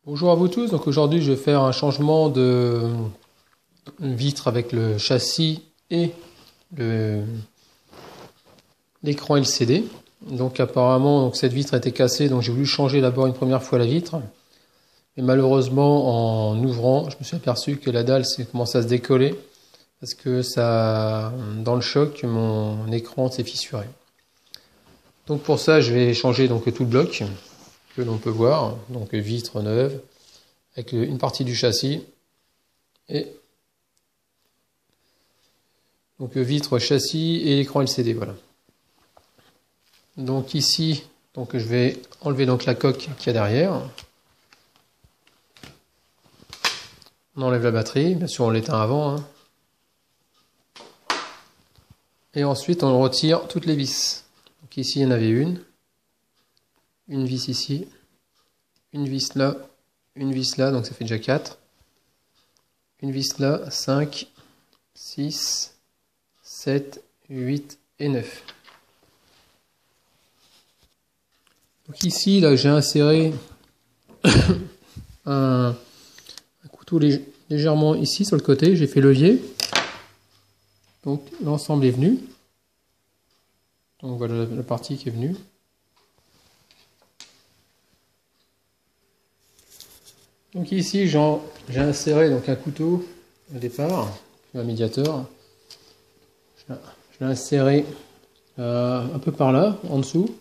Bonjour à vous tous, donc aujourd'hui je vais faire un changement de vitre avec le châssis et l'écran LCD. Donc apparemment cette vitre était cassée, donc j'ai voulu changer d'abord une première fois la vitre. Mais malheureusement en ouvrant, je me suis aperçu que la dalle commence à se décoller parce que dans le choc, mon écran s'est fissuré. Donc pour ça je vais changer donc tout le bloc que l'on peut voir, donc vitre neuve, avec une partie du châssis et donc vitre, châssis et l'écran LCD, voilà. Donc ici, je vais enlever donc la coque qu'il y a derrière. On enlève la batterie, bien sûr on l'éteint avant, hein. Et ensuite on retire toutes les vis. Donc ici il y en avait une vis ici, une vis là, une vis là, donc ça fait déjà 4. Une vis là, 5, 6, 7, 8 et 9. Donc ici, là, j'ai inséré un couteau légèrement ici sur le côté, j'ai fait levier. Donc l'ensemble est venu. Donc voilà la partie qui est venue. Donc ici j'ai inséré donc un couteau au départ, un médiateur. Je l'ai inséré un peu par là, en dessous.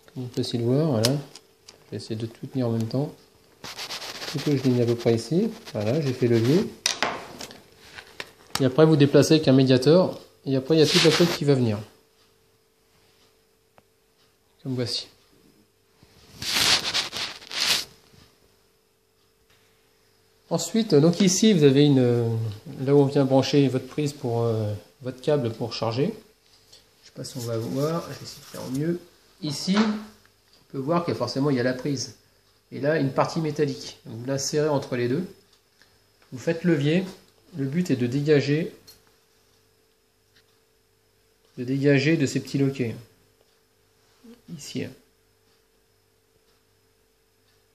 Comme vous pouvez essayer de voir, voilà. Je vais essayer de tout tenir en même temps. Le couteau je l'ai mis à peu près ici. Voilà, j'ai fait levier. Et après vous déplacez avec un médiateur. Et après il y a toute la coque qui va venir. Comme voici. Ensuite, donc ici vous avez là où on vient brancher votre prise pour votre câble pour charger. Je ne sais pas si on va voir, je vais essayer de faire au mieux. Ici, on peut voir qu'il y a forcément la prise. Et là, une partie métallique. Donc, vous l'insérez entre les deux. Vous faites levier. Le but est de dégager de ces petits loquets. Ici.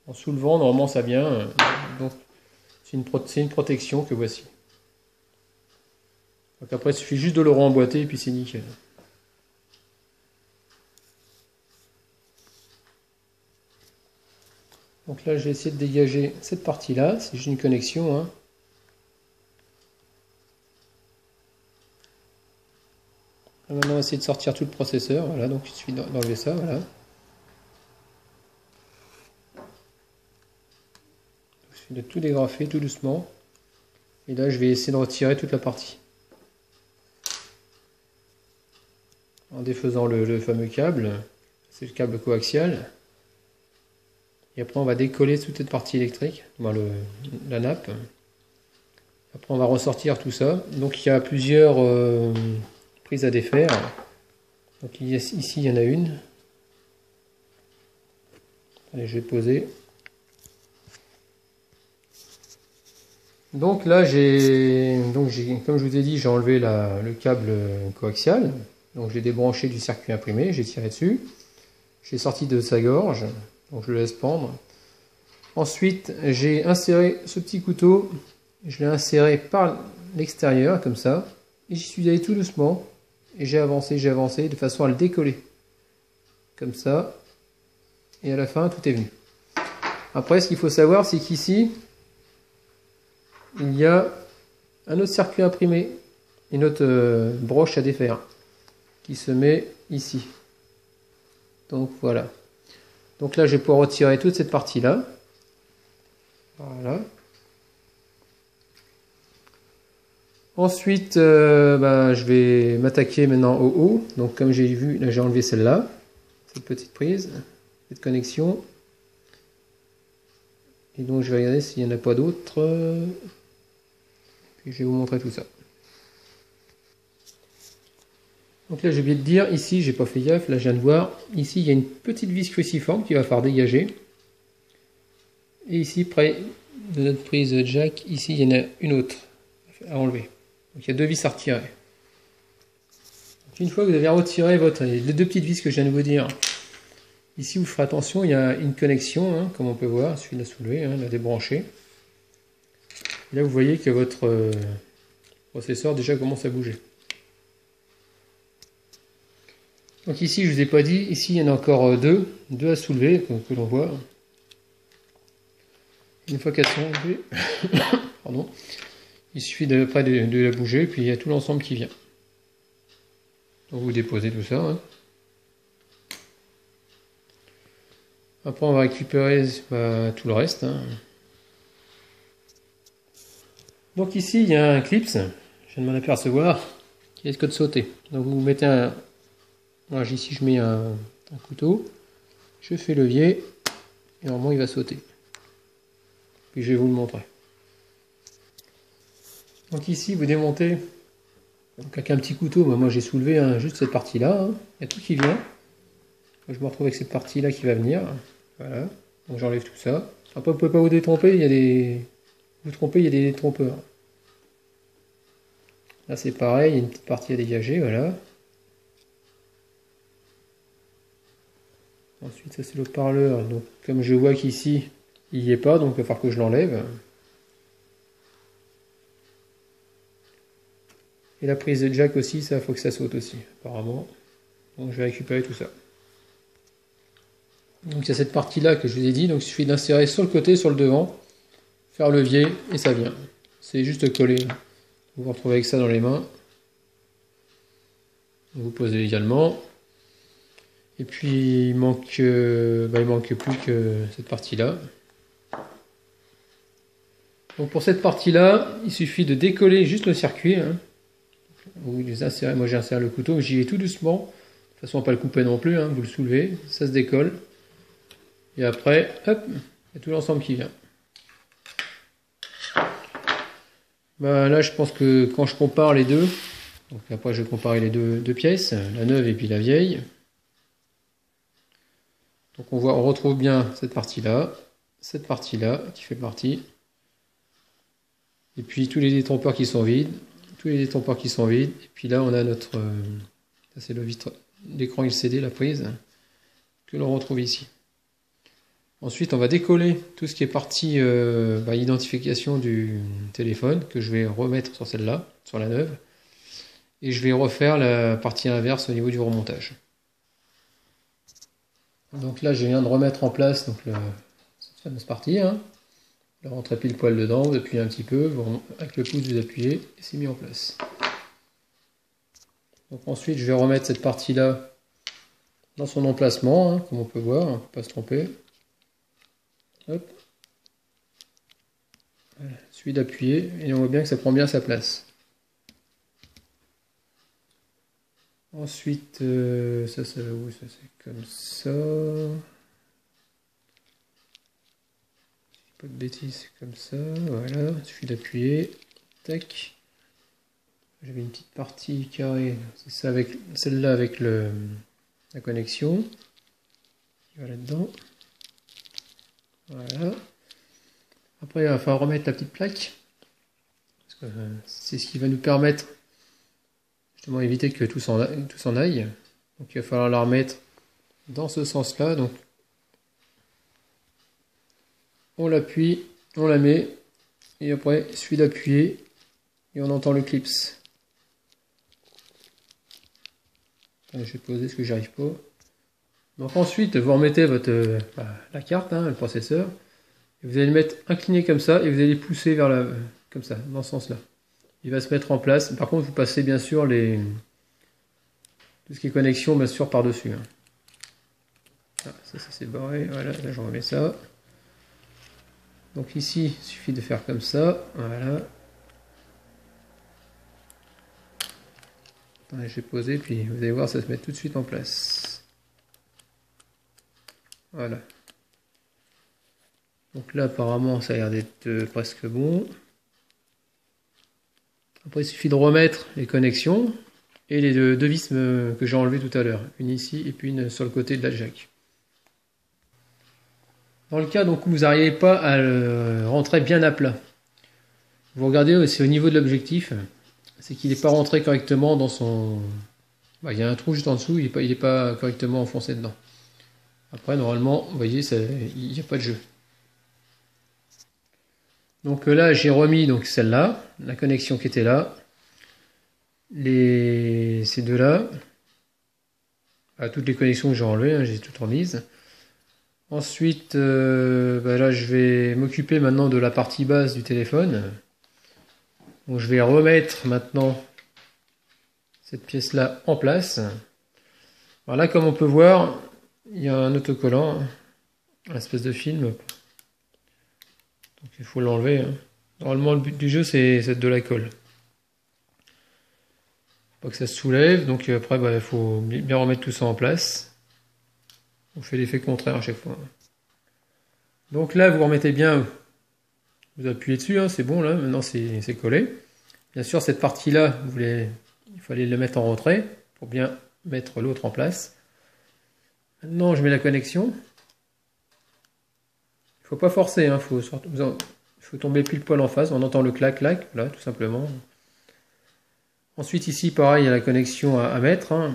En soulevant, normalement ça vient. Donc, c'est une protection que voici. Donc après, il suffit juste de le remboîter et puis c'est nickel. Donc là, j'ai essayé de dégager cette partie-là. C'est juste une connexion, hein. Là, maintenant, on va essayer de sortir tout le processeur. Voilà, donc il suffit d'enlever ça. Voilà. De tout dégrafer tout doucement. Et là, je vais essayer de retirer toute la partie. En défaisant le fameux câble. C'est le câble coaxial. Et après, on va décoller toute cette partie électrique, la nappe. Après, on va ressortir tout ça. Donc, il y a plusieurs prises à défaire. Donc, ici, il y en a une. Allez, je vais poser. Donc là, comme je vous ai dit, j'ai enlevé le câble coaxial. Donc j'ai débranché du circuit imprimé, j'ai tiré dessus. J'ai sorti de sa gorge, donc je le laisse pendre. Ensuite, j'ai inséré ce petit couteau. Je l'ai inséré par l'extérieur, comme ça. Et j'y suis allé tout doucement. Et j'ai avancé, de façon à le décoller. Comme ça. Et à la fin, tout est venu. Après, ce qu'il faut savoir, c'est qu'ici, il y a un autre circuit imprimé, une autre broche à défaire qui se met ici. Donc voilà. Donc là, je vais pouvoir retirer toute cette partie-là. Voilà. Ensuite, je vais m'attaquer maintenant au haut. Donc comme j'ai vu, là j'ai enlevé celle-là, cette petite prise, cette connexion. Et donc je vais regarder s'il n'y en a pas d'autres. Puis je vais vous montrer tout ça. Donc là j'ai oublié de dire, ici j'ai pas fait gaffe, là je viens de voir, ici il y a une petite vis cruciforme qu'il va falloir dégager. Et ici près de notre prise jack, ici il y en a une autre à enlever. Donc il y a deux vis à retirer. Donc, une fois que vous avez retiré les deux petites vis que je viens de vous dire, Ici, vous ferez attention, il y a une connexion, hein, comme on peut voir, il suffit de la soulever, hein, de la débrancher. Et là, vous voyez que votre processeur déjà commence à bouger. Donc ici, je ne vous ai pas dit, ici, il y en a encore deux à soulever, que l'on voit. Une fois qu'elles sont enlevées, pardon, il suffit de la bouger, puis il y a tout l'ensemble qui vient. Donc vous déposez tout ça. Hein. Après, on va récupérer tout le reste. Hein. Donc ici, il y a un clips, je viens de m'en apercevoir, qui risque de sauter. Donc vous mettez un... Moi, ici, je mets un couteau, je fais levier, et normalement, il va sauter. Puis je vais vous le montrer. Donc ici, vous démontez, donc avec un petit couteau, moi j'ai soulevé juste cette partie-là, hein. Il y a tout qui vient. Je me retrouve avec cette partie-là qui va venir. Voilà, donc j'enlève tout ça. Après, vous ne pouvez pas vous détromper, il y a des... Vous trompez, il y a des détrompeurs. Là c'est pareil, il y a une petite partie à dégager, voilà. Ensuite, ça c'est le haut-parleur. Donc comme je vois qu'ici, il n'y est pas, donc il va falloir que je l'enlève. Et la prise de jack aussi, ça, il faut que ça saute aussi, apparemment. Donc je vais récupérer tout ça. Donc il y a cette partie-là que je vous ai dit, donc il suffit d'insérer sur le côté, sur le devant, faire levier, et ça vient. C'est juste coller. Vous vous retrouvez avec ça dans les mains. Vous posez également. Et puis il manque plus que cette partie-là. Donc pour cette partie-là, il suffit de décoller juste le circuit. Hein. Vous les insérez, moi j'insère le couteau, j'y vais tout doucement. De toute façon, pas le couper non plus, hein. Vous le soulevez, ça se décolle. Et après, hop, il y a tout l'ensemble qui vient. Là, je pense que quand je compare les deux, donc après je vais comparer les deux pièces, la neuve et puis la vieille. Donc on retrouve bien cette partie-là qui fait partie. Et puis tous les détrompeurs qui sont vides, et puis là on a notre, ça c'est l'écran LCD, la prise, que l'on retrouve ici. Ensuite on va décoller tout ce qui est partie identification du téléphone, que je vais remettre sur celle-là, sur la neuve, et je vais refaire la partie inverse au niveau du remontage. Donc là je viens de remettre en place donc, cette fameuse partie, hein. Le rentrer pile poil dedans, vous appuyez un petit peu, avec le pouce vous appuyez, et c'est mis en place. Donc ensuite je vais remettre cette partie-là dans son emplacement, hein, comme on peut voir, on ne peut pas se tromper. Hop. Voilà, il suffit d'appuyer, et on voit bien que ça prend bien sa place. Ensuite, ça c'est comme ça. Pas de bêtises, c'est comme ça, voilà, il suffit d'appuyer, tac. J'avais une petite partie carrée, c'est ça avec celle-là avec la connexion qui va là-dedans. Voilà. Après, il va falloir remettre la petite plaque, parce que c'est ce qui va nous permettre justement éviter que tout s'en aille. Donc il va falloir la remettre dans ce sens-là. Donc on l'appuie, on la met, et après il suffit d'appuyer et on entend le clips. Je vais poser parce que j'y arrive pas. Donc ensuite vous remettez la carte, hein, le processeur, et vous allez le mettre incliné comme ça et vous allez pousser vers comme ça, dans ce sens-là. Il va se mettre en place. Par contre vous passez bien sûr tout ce qui est connexion bien sûr par-dessus. Hein. Ah, ça c'est barré, voilà, là je remets ça. Donc ici, il suffit de faire comme ça, voilà. Attendez, je vais poser, puis vous allez voir, ça se met tout de suite en place. Voilà. Donc là, apparemment, ça a l'air d'être presque bon. Après, il suffit de remettre les connexions et les deux vis que j'ai enlevées tout à l'heure. Une ici et puis une sur le côté de la jack. Dans le cas donc, où vous n'arrivez pas à le rentrer bien à plat, vous regardez, c'est au niveau de l'objectif, c'est qu'il n'est pas rentré correctement dans son... il y a un trou juste en dessous, il n'est pas correctement enfoncé dedans. Après, normalement, vous voyez, il n'y a pas de jeu. Donc là, j'ai remis donc celle-là, la connexion qui était là, ces deux-là, toutes les connexions que j'ai enlevées, hein, j'ai tout remises. Ensuite, là, je vais m'occuper maintenant de la partie basse du téléphone. Donc, je vais remettre maintenant cette pièce-là en place. Alors là, comme on peut voir, il y a un autocollant, une espèce de film. Donc il faut l'enlever. Hein. Normalement, le but du jeu, c'est de la colle. Pas que ça se soulève. Donc après, il faut bien remettre tout ça en place. On fait l'effet contraire à chaque fois. Donc là, vous remettez bien, vous appuyez dessus, hein, c'est bon là, maintenant c'est collé. Bien sûr, cette partie-là, il fallait le mettre en retrait pour bien mettre l'autre en place. Maintenant, je mets la connexion. Il faut pas forcer, hein, il faut tomber pile poil en face. On entend le clac-clac, là, tout simplement. Ensuite, ici, pareil, il y a la connexion à mettre. Hein,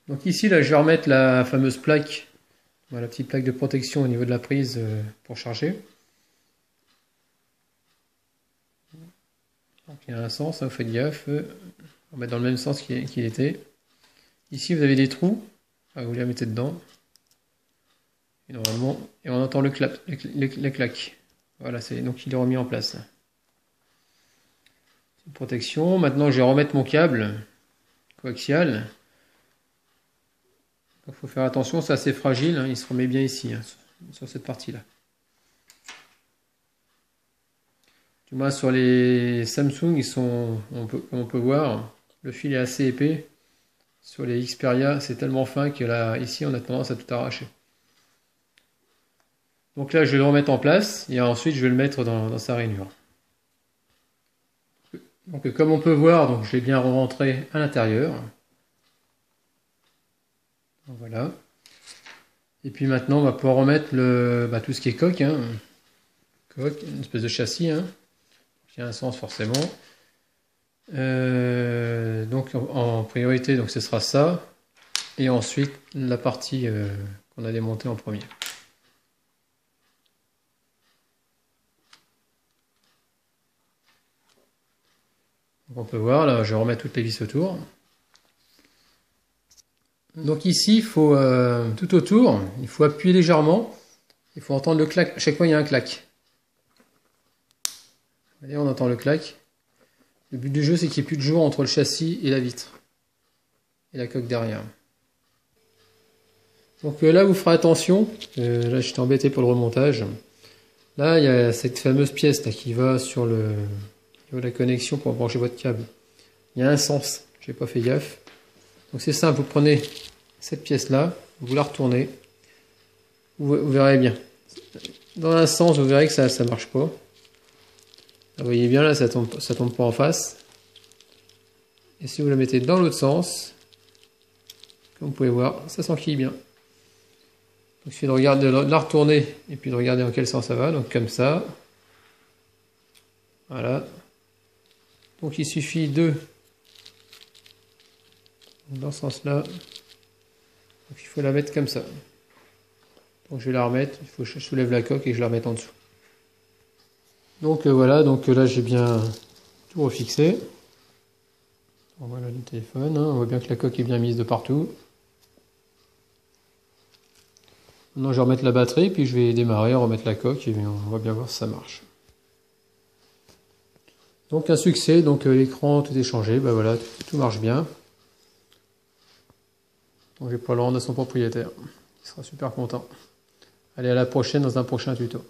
donc ici, là, je vais remettre la fameuse plaque, la petite plaque de protection au niveau de la prise pour charger. Donc il y a un sens, hein, vous faites gaffe. On va mettre dans le même sens qu'il était. Ici, vous avez des trous. Vous les mettez dedans. Et normalement, et on entend le clac. Voilà, donc il est remis en place. Une protection. Maintenant, je vais remettre mon câble coaxial. Il faut faire attention, c'est assez fragile. Hein, il se remet bien ici, hein, sur cette partie-là. Du moins, sur les Samsung, comme on peut voir, le fil est assez épais. Sur les Xperia, c'est tellement fin que là, ici, on a tendance à tout arracher. Donc là, je vais le remettre en place et ensuite, je vais le mettre dans sa rainure. Donc, comme on peut voir, donc, je l'ai bien rentré à l'intérieur. Voilà. Et puis maintenant, on va pouvoir remettre tout ce qui est coque. Hein. Coque, une espèce de châssis. Hein. Il y a un sens forcément. Donc en priorité, donc ce sera ça. Et ensuite, la partie qu'on a démontée en premier. Donc on peut voir, là, je vais remettre toutes les vis autour. Donc ici, il faut tout autour, il faut appuyer légèrement. Il faut entendre le clac. À chaque fois, il y a un clac. Vous voyez, on entend le clac. Le but du jeu, c'est qu'il n'y ait plus de jour entre le châssis et la vitre. Et la coque derrière. Donc là, vous ferez attention. Là, j'étais embêté pour le remontage. Là, il y a cette fameuse pièce là, qui va sur la connexion pour brancher votre câble. Il y a un sens. Je n'ai pas fait gaffe. Donc c'est simple. Vous prenez cette pièce-là, vous la retournez. Vous verrez bien. Dans un sens, vous verrez que ça ne marche pas. Vous voyez bien là, ça tombe pas en face. Et si vous la mettez dans l'autre sens, comme vous pouvez voir, ça s'enquille bien. Donc il suffit de la retourner et puis de regarder dans quel sens ça va. Donc comme ça. Voilà. Donc il suffit dans ce sens-là. Donc il faut la mettre comme ça. Donc je vais la remettre. Il faut que je soulève la coque et que je la remette en dessous. Donc voilà, donc là j'ai bien tout refixé. Voilà le téléphone, hein. On voit bien que la coque est bien mise de partout. Maintenant je vais remettre la batterie, puis je vais démarrer, remettre la coque et on va bien voir si ça marche. Donc un succès, donc l'écran tout est changé, voilà, tout marche bien. Donc je vais pouvoir le rendre à son propriétaire. Il sera super content. Allez, à la prochaine dans un prochain tuto.